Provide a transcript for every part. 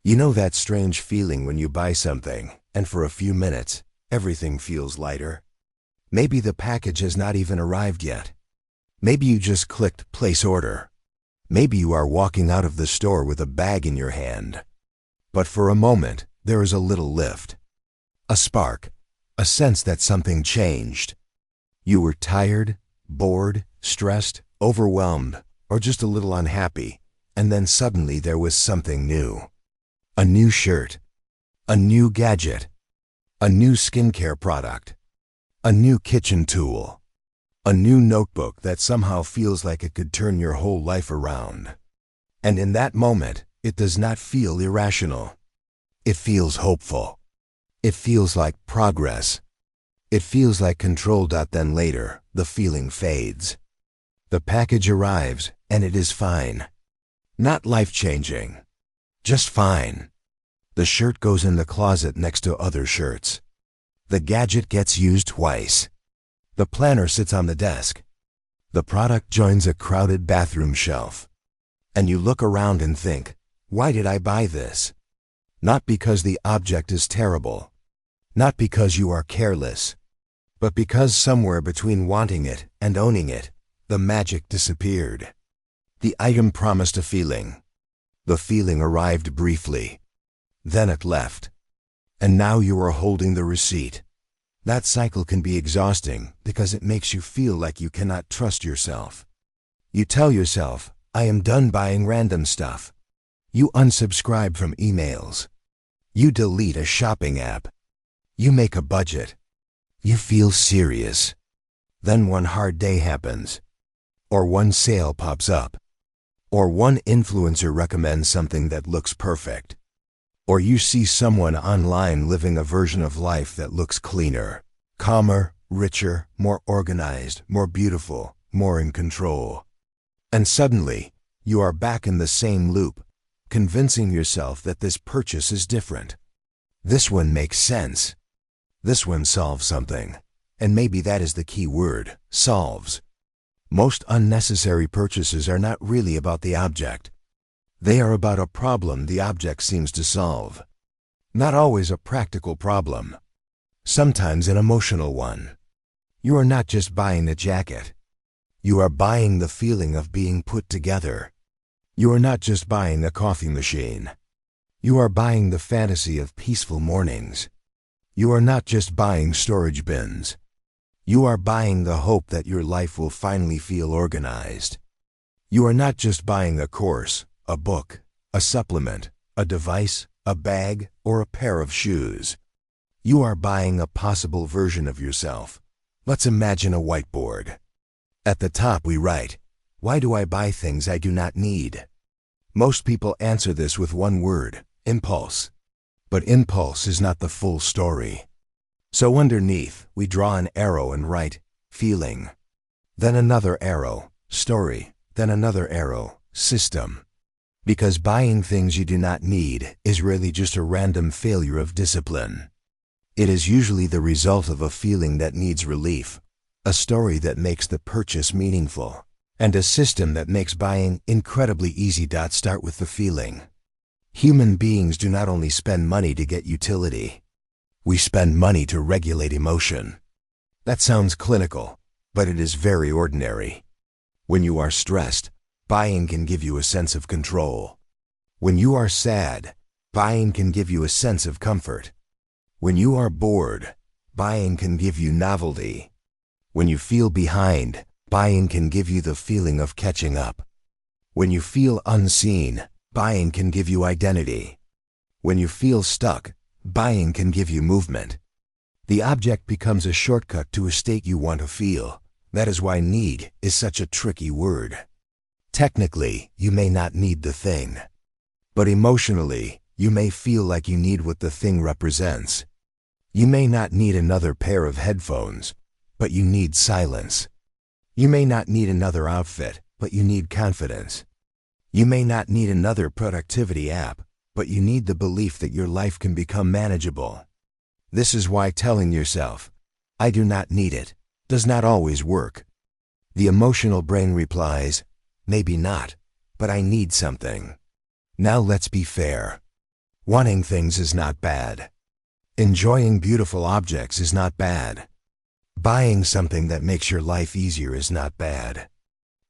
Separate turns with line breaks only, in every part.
You know that strange feeling when you buy something, and for a few minutes, everything feels lighter? Maybe the package has not even arrived yet. Maybe you just clicked place order. Maybe you are walking out of the store with a bag in your hand. But for a moment, there is a little lift. A spark. A sense that something changed. You were tired, bored, stressed, overwhelmed, or just a little unhappy, and then suddenly there was something new. A new shirt. A new gadget. A new skincare product. A new kitchen tool. A new notebook that somehow feels like it could turn your whole life around. And in that moment, it does not feel irrational. It feels hopeful. It feels like progress. It feels like control. Then later, the feeling fades. The package arrives, and it is fine. Not life-changing. Just fine. The shirt goes in the closet next to other shirts. The gadget gets used twice. The planner sits on the desk. The product joins a crowded bathroom shelf. And you look around and think, why did I buy this? Not because the object is terrible. Not because you are careless. But because somewhere between wanting it and owning it, the magic disappeared. The item promised a feeling. The feeling arrived briefly. Then it left. And now you are holding the receipt. That cycle can be exhausting because it makes you feel like you cannot trust yourself. You tell yourself, I am done buying random stuff. You unsubscribe from emails. You delete a shopping app. You make a budget. You feel serious. Then one hard day happens. Or one sale pops up. Or one influencer recommends something that looks perfect. Or you see someone online living a version of life that looks cleaner, calmer, richer, more organized, more beautiful, more in control. And suddenly, you are back in the same loop, convincing yourself that this purchase is different. This one makes sense. This one solves something. And maybe that is the key word, solves. Most unnecessary purchases are not really about the object. They are about a problem the object seems to solve. Not always a practical problem. Sometimes an emotional one. You are not just buying a jacket. You are buying the feeling of being put together. You are not just buying a coffee machine. You are buying the fantasy of peaceful mornings. You are not just buying storage bins. You are buying the hope that your life will finally feel organized. You are not just buying a course, a book, a supplement, a device, a bag, or a pair of shoes. You are buying a possible version of yourself. Let's imagine a whiteboard. At the top we write, why do I buy things I do not need? Most people answer this with one word, impulse. But impulse is not the full story. So underneath, we draw an arrow and write, feeling. Then another arrow, story. Then another arrow, system. Because buying things you do not need is really just a random failure of discipline. It is usually the result of a feeling that needs relief, a story that makes the purchase meaningful, and a system that makes buying incredibly easy. Start with the feeling. Human beings do not only spend money to get utility. We spend money to regulate emotion. That sounds clinical, but it is very ordinary. When you are stressed, buying can give you a sense of control. When you are sad, buying can give you a sense of comfort. When you are bored, buying can give you novelty. When you feel behind, buying can give you the feeling of catching up. When you feel unseen, buying can give you identity. When you feel stuck, buying can give you movement. The object becomes a shortcut to a state you want to feel. That is why need is such a tricky word. Technically, you may not need the thing. But emotionally, you may feel like you need what the thing represents. You may not need another pair of headphones, but you need silence. You may not need another outfit, but you need confidence. You may not need another productivity app, but you need the belief that your life can become manageable. This is why telling yourself, I do not need it, does not always work. The emotional brain replies, maybe not, but I need something. Now let's be fair. Wanting things is not bad. Enjoying beautiful objects is not bad. Buying something that makes your life easier is not bad.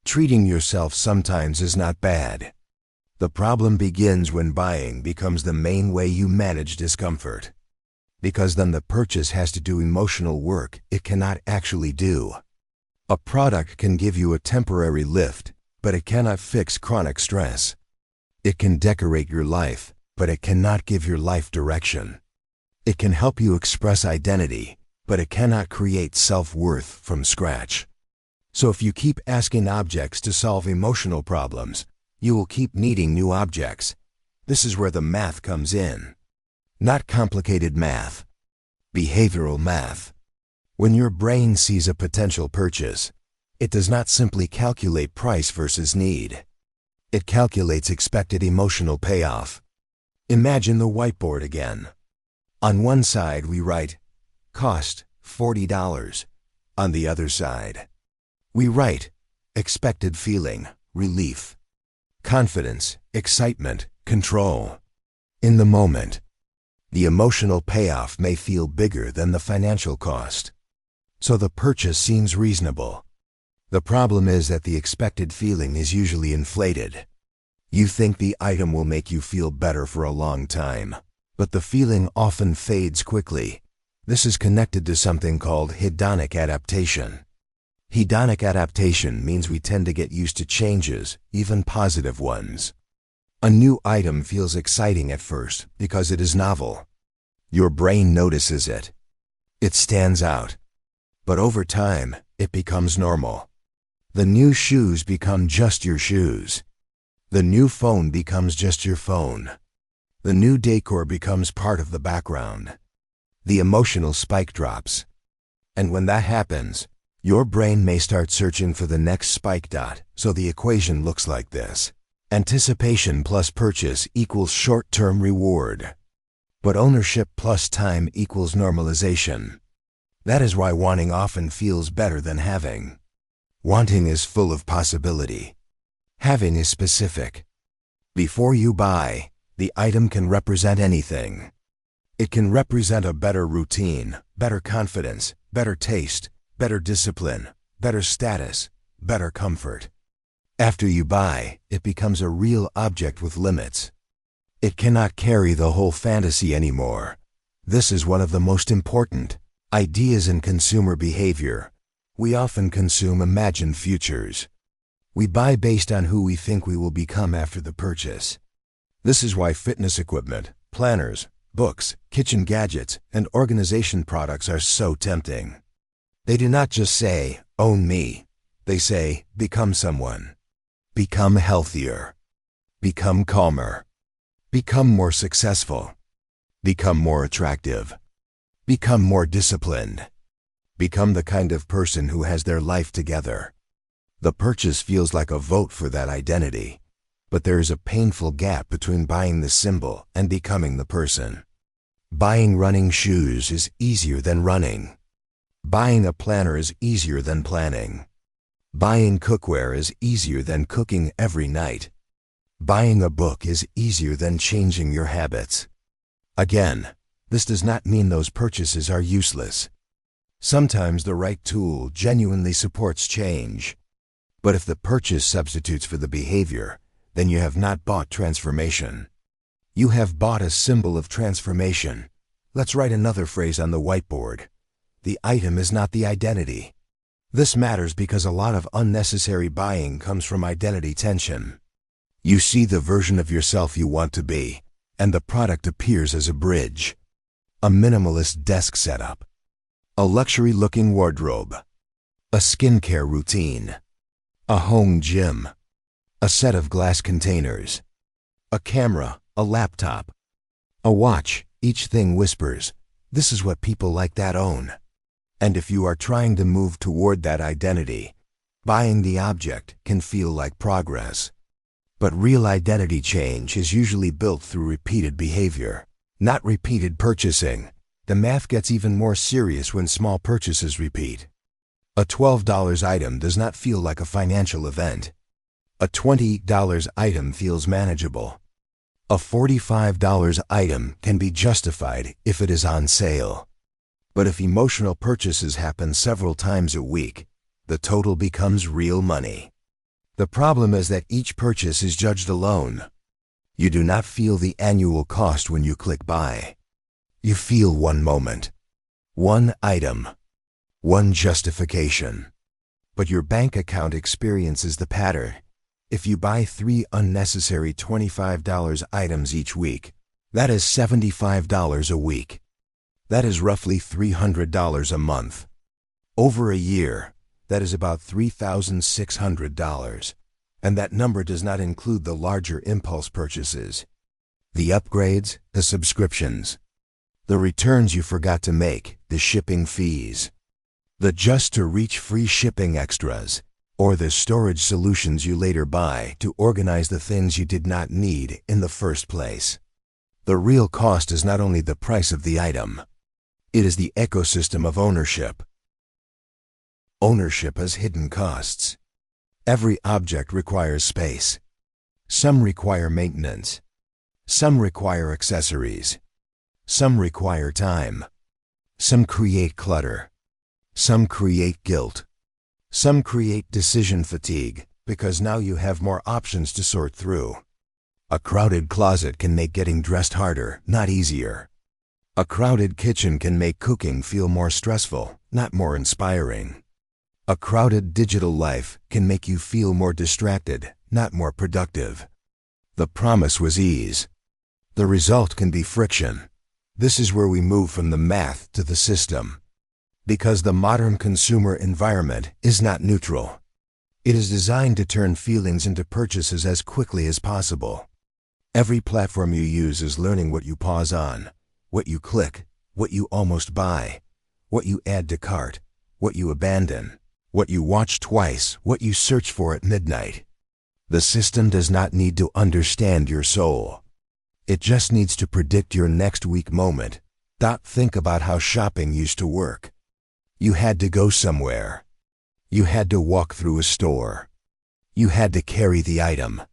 Treating yourself sometimes is not bad. The problem begins when buying becomes the main way you manage discomfort. Because then the purchase has to do emotional work it cannot actually do. A product can give you a temporary lift, but it cannot fix chronic stress. It can decorate your life, but it cannot give your life direction. It can help you express identity, but it cannot create self-worth from scratch. So if you keep asking objects to solve emotional problems, you will keep needing new objects. This is where the math comes in. Not complicated math. Behavioral math. When your brain sees a potential purchase, it does not simply calculate price versus need. It calculates expected emotional payoff. Imagine the whiteboard again. On one side we write, cost $40. On the other side, we write, expected feeling, relief, confidence, excitement, control. In the moment, the emotional payoff may feel bigger than the financial cost. So the purchase seems reasonable. The problem is that the expected feeling is usually inflated. You think the item will make you feel better for a long time, but the feeling often fades quickly. This is connected to something called hedonic adaptation. Hedonic adaptation means we tend to get used to changes, even positive ones. A new item feels exciting at first because it is novel. Your brain notices it. It stands out. But over time, it becomes normal. The new shoes become just your shoes. The new phone becomes just your phone. The new decor becomes part of the background. The emotional spike drops. And when that happens, your brain may start searching for the next spike dot, so the equation looks like this. Anticipation plus purchase equals short-term reward. But ownership plus time equals normalization. That is why wanting often feels better than having. Wanting is full of possibility. Having is specific. Before you buy, the item can represent anything. It can represent a better routine, better confidence, better taste, better discipline, better status, better comfort. After you buy, it becomes a real object with limits. It cannot carry the whole fantasy anymore. This is one of the most important ideas in consumer behavior. We often consume imagined futures. We buy based on who we think we will become after the purchase. This is why fitness equipment, planners, books, kitchen gadgets, and organization products are so tempting. They do not just say, own me. They say, become someone. Become healthier. Become calmer. Become more successful. Become more attractive. Become more disciplined. Become the kind of person who has their life together. The purchase feels like a vote for that identity, but there is a painful gap between buying the symbol and becoming the person. Buying running shoes is easier than running. Buying a planner is easier than planning. Buying cookware is easier than cooking every night. Buying a book is easier than changing your habits. Again, this does not mean those purchases are useless. Sometimes the right tool genuinely supports change. But if the purchase substitutes for the behavior, then you have not bought transformation. You have bought a symbol of transformation. Let's write another phrase on the whiteboard. The item is not the identity. This matters because a lot of unnecessary buying comes from identity tension. You see the version of yourself you want to be, and the product appears as a bridge. A minimalist desk setup. A luxury-looking wardrobe. A skincare routine. A home gym. A set of glass containers. A camera, a laptop. A watch, each thing whispers, this is what people like that own. And if you are trying to move toward that identity, buying the object can feel like progress. But real identity change is usually built through repeated behavior, not repeated purchasing. The math gets even more serious when small purchases repeat. A $12 item does not feel like a financial event. A $20 item feels manageable. A $45 item can be justified if it is on sale. But if emotional purchases happen several times a week, the total becomes real money. The problem is that each purchase is judged alone. You do not feel the annual cost when you click buy. You feel one moment, one item, one justification. But your bank account experiences the pattern. If you buy 3 unnecessary $25 items each week, that is $75 a week. That is roughly $300 a month. Over a year, that is about $3,600. And that number does not include the larger impulse purchases, the upgrades, the subscriptions, the returns you forgot to make, the shipping fees, the just-to-reach free shipping extras, or the storage solutions you later buy to organize the things you did not need in the first place. The real cost is not only the price of the item, it is the ecosystem of ownership. Ownership has hidden costs. Every object requires space. Some require maintenance. Some require accessories. Some require time. Some create clutter. Some create guilt. Some create decision fatigue because now you have more options to sort through. A crowded closet can make getting dressed harder, not easier. A crowded kitchen can make cooking feel more stressful, not more inspiring. A crowded digital life can make you feel more distracted, not more productive. The promise was ease. The result can be friction. This is where we move from the math to the system. Because the modern consumer environment is not neutral. It is designed to turn feelings into purchases as quickly as possible. Every platform you use is learning what you pause on, what you click, what you almost buy, what you add to cart, what you abandon, what you watch twice, what you search for at midnight. The system does not need to understand your soul. It just needs to predict your next weak moment. Think about how shopping used to work. You had to go somewhere. You had to walk through a store. You had to carry the item.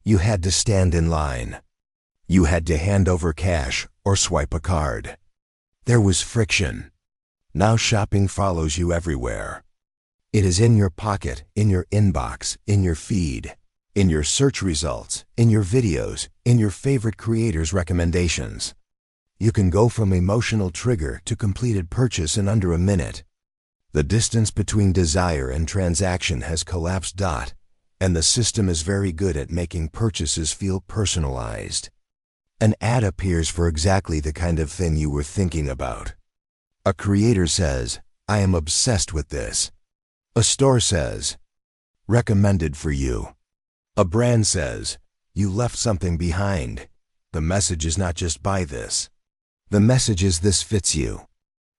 You had to stand in line. You had to hand over cash or swipe a card. There was friction. Now shopping follows you everywhere. It is in your pocket, in your inbox, in your feed, in your search results, in your videos, in your favorite creators' recommendations. You can go from emotional trigger to completed purchase in under a minute. The distance between desire and transaction has collapsed. And the system is very good at making purchases feel personalized. An ad appears for exactly the kind of thing you were thinking about. A creator says, "I am obsessed with this." A store says, "Recommended for you." A brand says, "You left something behind." The message is not just "buy this." The message is "this fits you."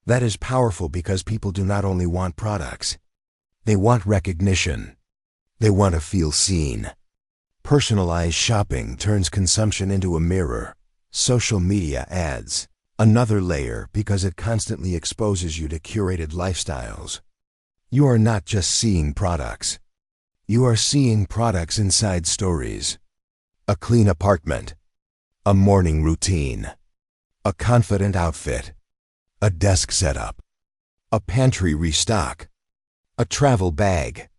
That is powerful because people do not only want products. They want recognition. They want to feel seen. Personalized shopping turns consumption into a mirror. Social media adds another layer because it constantly exposes you to curated lifestyles. You are not just seeing products. You are seeing products inside stories. A clean apartment. A morning routine. A confident outfit. A desk setup. A pantry restock. A travel bag.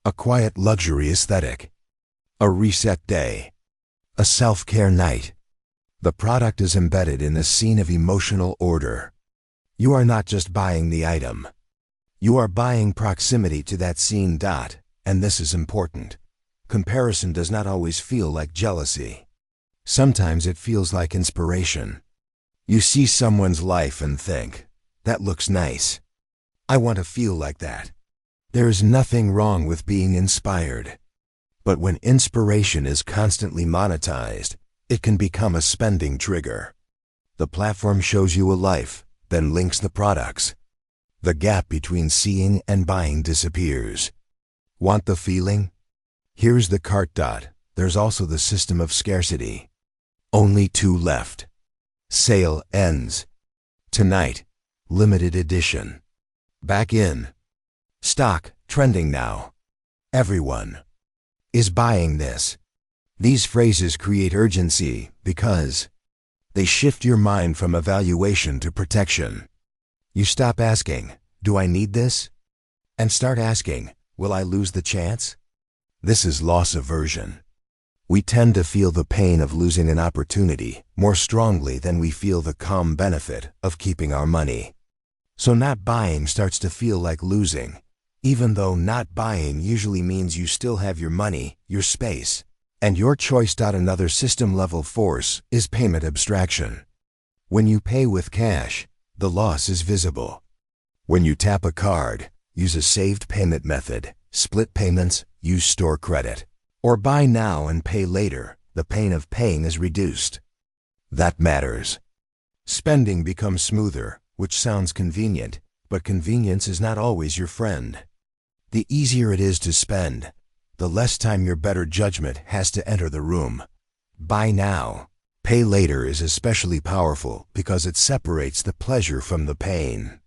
A quiet luxury aesthetic. A reset day. A self-care night. The product is embedded in a scene of emotional order. You are not just buying the item. You are buying proximity to that scene. And this is important. Comparison does not always feel like jealousy. Sometimes it feels like inspiration. You see someone's life and think, "That looks nice. I want to feel like that." There is nothing wrong with being inspired. But when inspiration is constantly monetized, it can become a spending trigger. The platform shows you a life, then links the products. The gap between seeing and buying disappears. Want the feeling? Here's the cart. There's also the system of scarcity. Only 2 left. Sale ends. Tonight. Limited edition. Back in stock, trending now. Everyone is buying this. These phrases create urgency because they shift your mind from evaluation to protection. You stop asking, "Do I need this?" and start asking, "Will I lose the chance?" This is loss aversion. We tend to feel the pain of losing an opportunity more strongly than we feel the calm benefit of keeping our money. So not buying starts to feel like losing, even though not buying usually means you still have your money, your space, and your choice. Another system-level force is payment abstraction. When you pay with cash, the loss is visible. When you tap a card, use a saved payment method, split payments, use store credit, or buy now and pay later, the pain of paying is reduced. That matters. Spending becomes smoother, which sounds convenient, but convenience is not always your friend. The easier it is to spend, the less time your better judgment has to enter the room. Buy now, pay later is especially powerful because it separates the pleasure from the pain.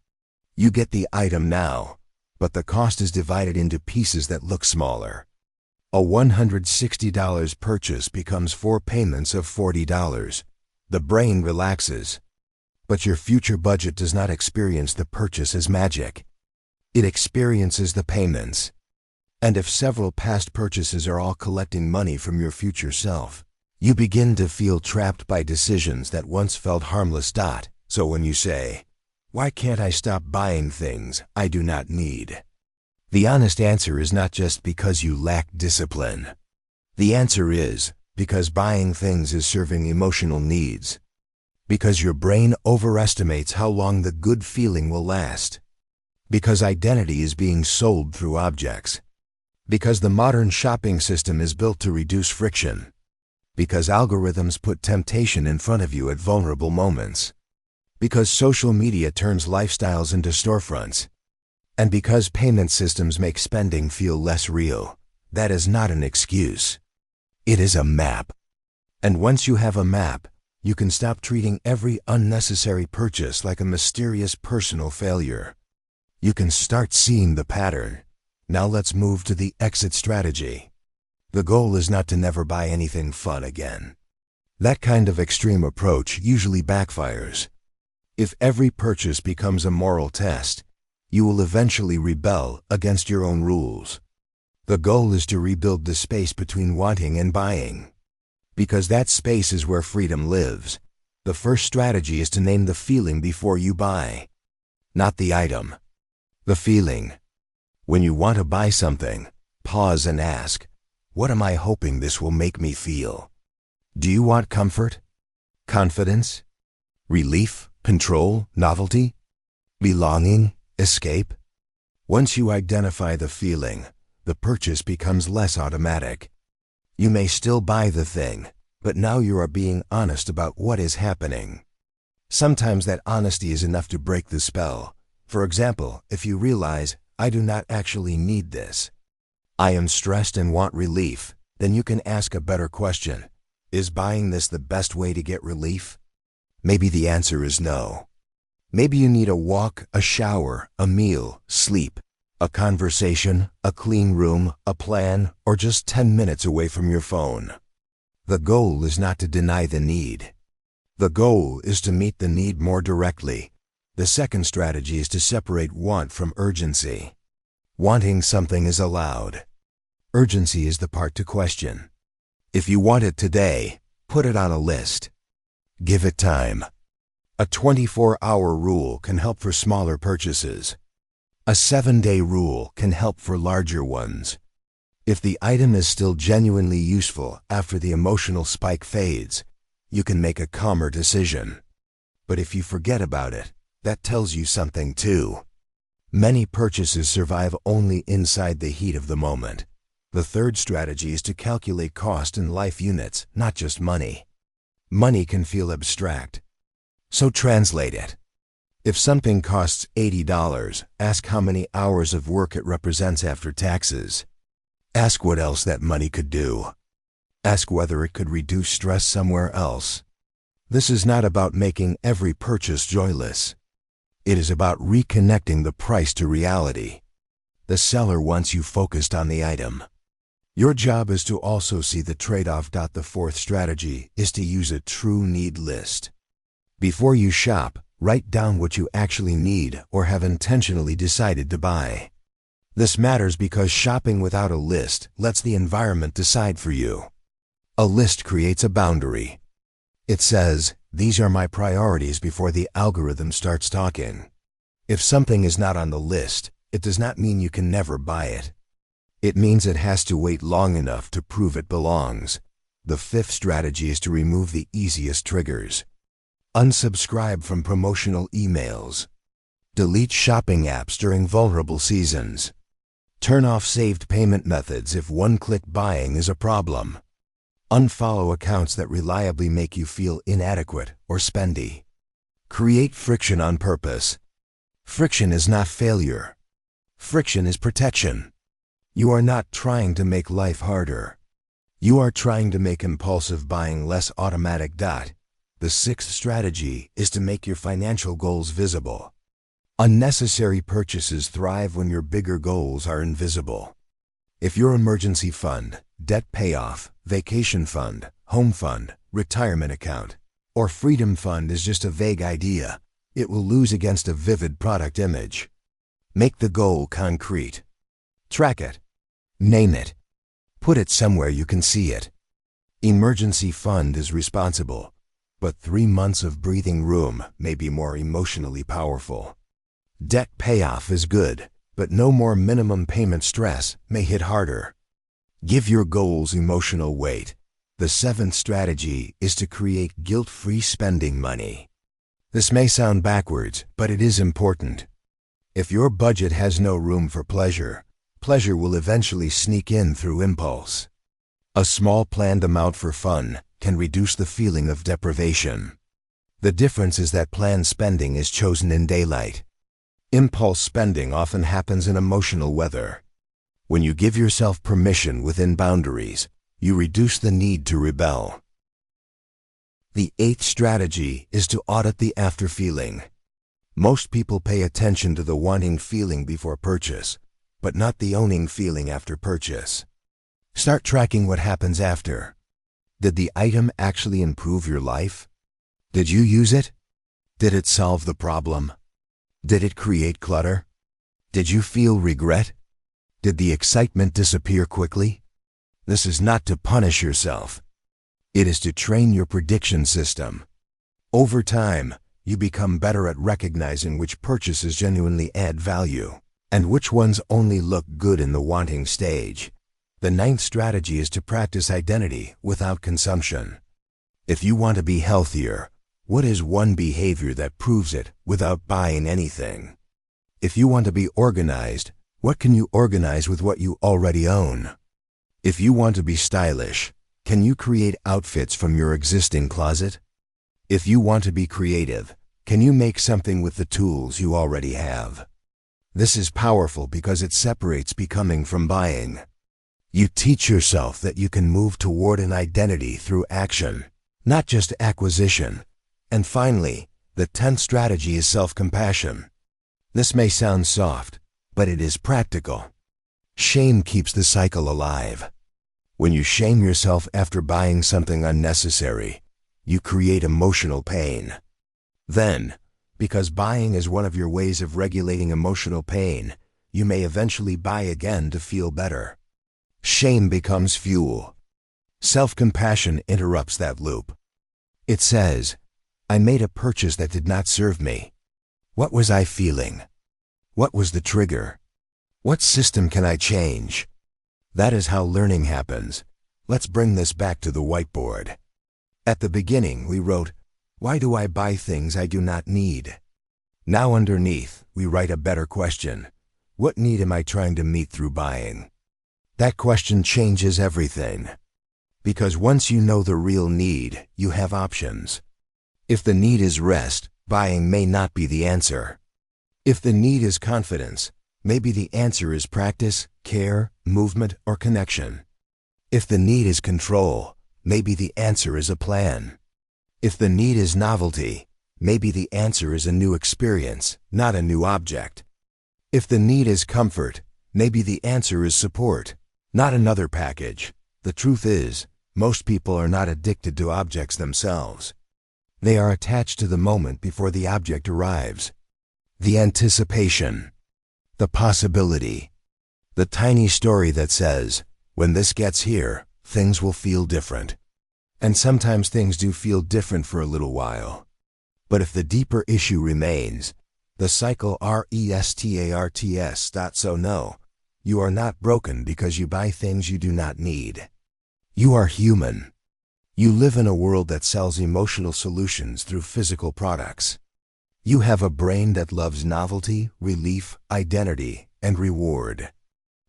You get the item now, but the cost is divided into pieces that look smaller. A $160 purchase becomes 4 payments of $40. The brain relaxes. But your future budget does not experience the purchase as magic. It experiences the payments. And if several past purchases are all collecting money from your future self, you begin to feel trapped by decisions that once felt harmless. So when you say, "Why can't I stop buying things I do not need?" the honest answer is not just because you lack discipline. The answer is because buying things is serving emotional needs. Because your brain overestimates how long the good feeling will last. Because identity is being sold through objects. Because the modern shopping system is built to reduce friction. Because algorithms put temptation in front of you at vulnerable moments. Because social media turns lifestyles into storefronts. And because payment systems make spending feel less real. That is not an excuse. It is a map. And once you have a map, you can stop treating every unnecessary purchase like a mysterious personal failure. You can start seeing the pattern. Now let's move to the exit strategy. The goal is not to never buy anything fun again. That kind of extreme approach usually backfires. If every purchase becomes a moral test, you will eventually rebel against your own rules. The goal is to rebuild the space between wanting and buying. Because that space is where freedom lives. The first strategy is to name the feeling before you buy. Not the item. The feeling. When you want to buy something, pause and ask, "What am I hoping this will make me feel?" Do you want comfort? Confidence? Relief? Control? Novelty? Belonging? Escape? Once you identify the feeling, the purchase becomes less automatic. You may still buy the thing, but now you are being honest about what is happening. Sometimes that honesty is enough to break the spell. For example, if you realize, "I do not actually need this. I am stressed and want relief," then you can ask a better question. Is buying this the best way to get relief? Maybe the answer is no. Maybe you need a walk, a shower, a meal, sleep, a conversation, a clean room, a plan, or just 10 minutes away from your phone. The goal is not to deny the need. The goal is to meet the need more directly. The second strategy is to separate want from urgency. Wanting something is allowed. Urgency is the part to question. If you want it today, put it on a list. Give it time. A 24-hour rule can help for smaller purchases. A 7-day rule can help for larger ones. If the item is still genuinely useful after the emotional spike fades, you can make a calmer decision. But if you forget about it, that tells you something too. Many purchases survive only inside the heat of the moment. The third strategy is to calculate cost in life units, not just money. Money can feel abstract. So translate it. If something costs $80, ask how many hours of work it represents after taxes. Ask what else that money could do. Ask whether it could reduce stress somewhere else. This is not about making every purchase joyless. It is about reconnecting the price to reality. The seller wants you focused on the item. Your job is to also see the trade-off. The fourth strategy is to use a true need list. Before you shop, write down what you actually need or have intentionally decided to buy. This matters because shopping without a list lets the environment decide for you. A list creates a boundary. It says, "These are my priorities," before the algorithm starts talking. If something is not on the list, it does not mean you can never buy it. It means it has to wait long enough to prove it belongs. The fifth strategy is to remove the easiest triggers. Unsubscribe from promotional emails. Delete shopping apps during vulnerable seasons. Turn off saved payment methods if one-click buying is a problem. Unfollow accounts that reliably make you feel inadequate or spendy. Create friction on purpose. Friction is not failure. Friction is protection. You are not trying to make life harder. You are trying to make impulsive buying less automatic. The sixth strategy is to make your financial goals visible. Unnecessary purchases thrive when your bigger goals are invisible. If your emergency fund, debt payoff, vacation fund, home fund, retirement account, or freedom fund is just a vague idea, it will lose against a vivid product image. Make the goal concrete. Track it. Name it. Put it somewhere you can see it. Emergency fund is responsible, but 3 months of breathing room may be more emotionally powerful. Debt payoff is good, but no more minimum payment stress may hit harder. Give your goals emotional weight. The seventh strategy is to create guilt-free spending money. This may sound backwards, but it is important. If your budget has no room for pleasure, pleasure will eventually sneak in through impulse. A small planned amount for fun can reduce the feeling of deprivation. The difference is that planned spending is chosen in daylight. Impulse spending often happens in emotional weather. When you give yourself permission within boundaries, you reduce the need to rebel. The eighth strategy is to audit the after feeling. Most people pay attention to the wanting feeling before purchase, but not the owning feeling after purchase. Start tracking what happens after. Did the item actually improve your life? Did you use it? Did it solve the problem? Did it create clutter? Did you feel regret? Did the excitement disappear quickly? This is not to punish yourself. It is to train your prediction system. Over time, you become better at recognizing which purchases genuinely add value, and which ones only look good in the wanting stage. The ninth strategy is to practice identity without consumption. If you want to be healthier, what is one behavior that proves it without buying anything? If you want to be organized, what can you organize with what you already own? If you want to be stylish, can you create outfits from your existing closet? If you want to be creative, can you make something with the tools you already have? This is powerful because it separates becoming from buying. You teach yourself that you can move toward an identity through action, not just acquisition. And finally, the 10th strategy is self-compassion. This may sound soft, but it is practical. Shame keeps the cycle alive. When you shame yourself after buying something unnecessary, you create emotional pain. Then, because buying is one of your ways of regulating emotional pain, you may eventually buy again to feel better. Shame becomes fuel. Self-compassion interrupts that loop. It says, I made a purchase that did not serve me. What was I feeling? What was the trigger? What system can I change? That is how learning happens. Let's bring this back to the whiteboard. At the beginning, we wrote, why do I buy things I do not need? Now underneath, we write a better question. What need am I trying to meet through buying? That question changes everything. Because once you know the real need, you have options. If the need is rest, buying may not be the answer. If the need is confidence, maybe the answer is practice, care, movement, or connection. If the need is control, maybe the answer is a plan. If the need is novelty, maybe the answer is a new experience, not a new object. If the need is comfort, maybe the answer is support. Not another package. The truth is, most people are not addicted to objects themselves. They are attached to the moment before the object arrives. The anticipation. The possibility. The tiny story that says, when this gets here, things will feel different. And sometimes things do feel different for a little while. But if the deeper issue remains, the cycle restarts. So no, you are not broken because you buy things you do not need. You are human. You live in a world that sells emotional solutions through physical products. You have a brain that loves novelty, relief, identity, and reward.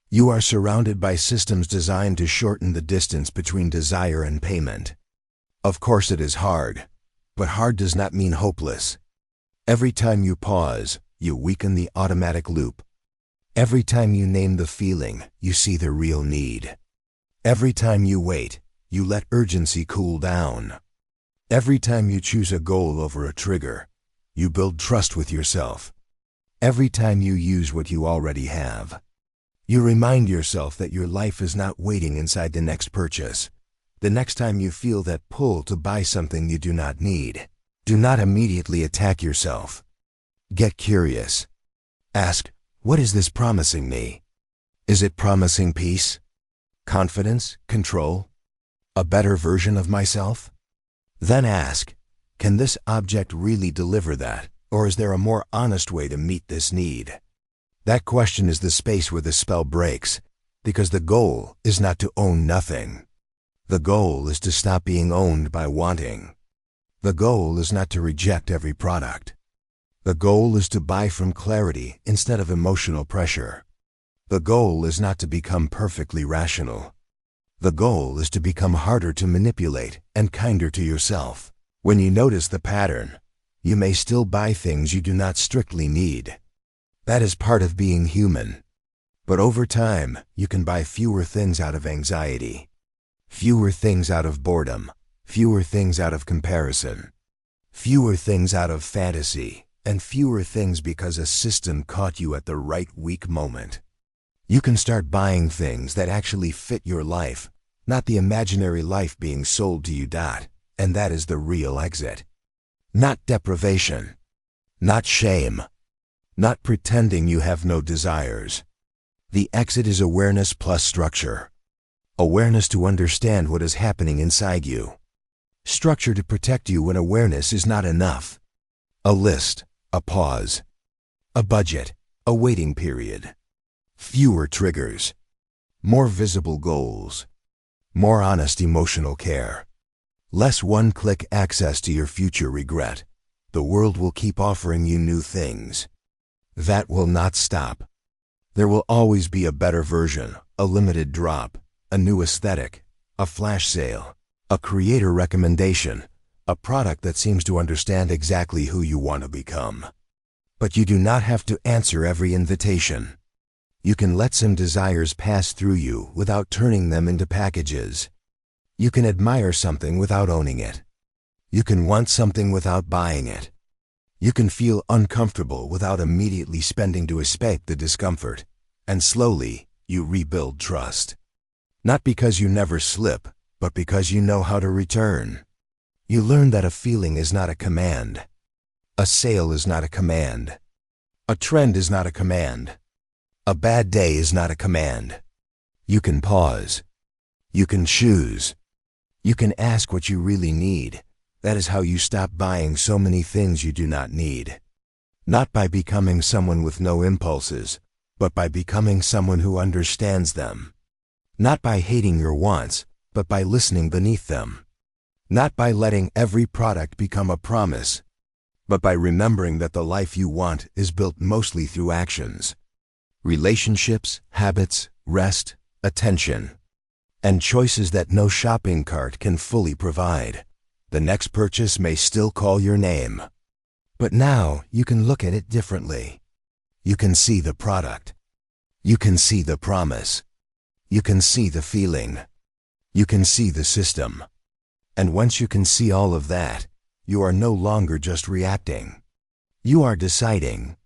You are surrounded by systems designed to shorten the distance between desire and payment. Of course it is hard, but hard does not mean hopeless. Every time you pause, you weaken the automatic loop. Every time you name the feeling, you see the real need. Every time you wait, you let urgency cool down. Every time you choose a goal over a trigger, you build trust with yourself. Every time you use what you already have, you remind yourself that your life is not waiting inside the next purchase. The next time you feel that pull to buy something you do not need, do not immediately attack yourself. Get curious. Ask, what is this promising me? Is it promising peace? Confidence? Control? A better version of myself? Then ask, can this object really deliver that, or is there a more honest way to meet this need? That question is the space where the spell breaks, because the goal is not to own nothing. The goal is to stop being owned by wanting. The goal is not to reject every product. The goal is to buy from clarity instead of emotional pressure. The goal is not to become perfectly rational. The goal is to become harder to manipulate and kinder to yourself. When you notice the pattern, you may still buy things you do not strictly need. That is part of being human. But over time, you can buy fewer things out of anxiety, fewer things out of boredom, fewer things out of comparison, fewer things out of fantasy, and fewer things because a system caught you at the right weak moment. You can start buying things that actually fit your life, not the imaginary life being sold to you. And that is the real exit. Not deprivation. Not shame. Not pretending you have no desires. The exit is awareness plus structure. Awareness to understand what is happening inside you. Structure to protect you when awareness is not enough. A list, a pause, a budget, a waiting period. Fewer triggers. More visible goals. More honest emotional care. Less one-click access to your future regret. The world will keep offering you new things. That will not stop. There will always be a better version, a limited drop, a new aesthetic, a flash sale, a creator recommendation, a product that seems to understand exactly who you want to become. But you do not have to answer every invitation. You can let some desires pass through you without turning them into packages. You can admire something without owning it. You can want something without buying it. You can feel uncomfortable without immediately spending to escape the discomfort. And slowly, you rebuild trust. Not because you never slip, but because you know how to return. You learn that a feeling is not a command. A sale is not a command. A trend is not a command. A bad day is not a command. You can pause. You can choose. You can ask what you really need. That is how you stop buying so many things you do not need. Not by becoming someone with no impulses, but by becoming someone who understands them. Not by hating your wants, but by listening beneath them. Not by letting every product become a promise, but by remembering that the life you want is built mostly through actions. Relationships, habits, rest, attention, and choices that no shopping cart can fully provide. The next purchase may still call your name. But now you can look at it differently. You can see the product. You can see the promise. You can see the feeling. You can see the system. And once you can see all of that, you are no longer just reacting. You are deciding.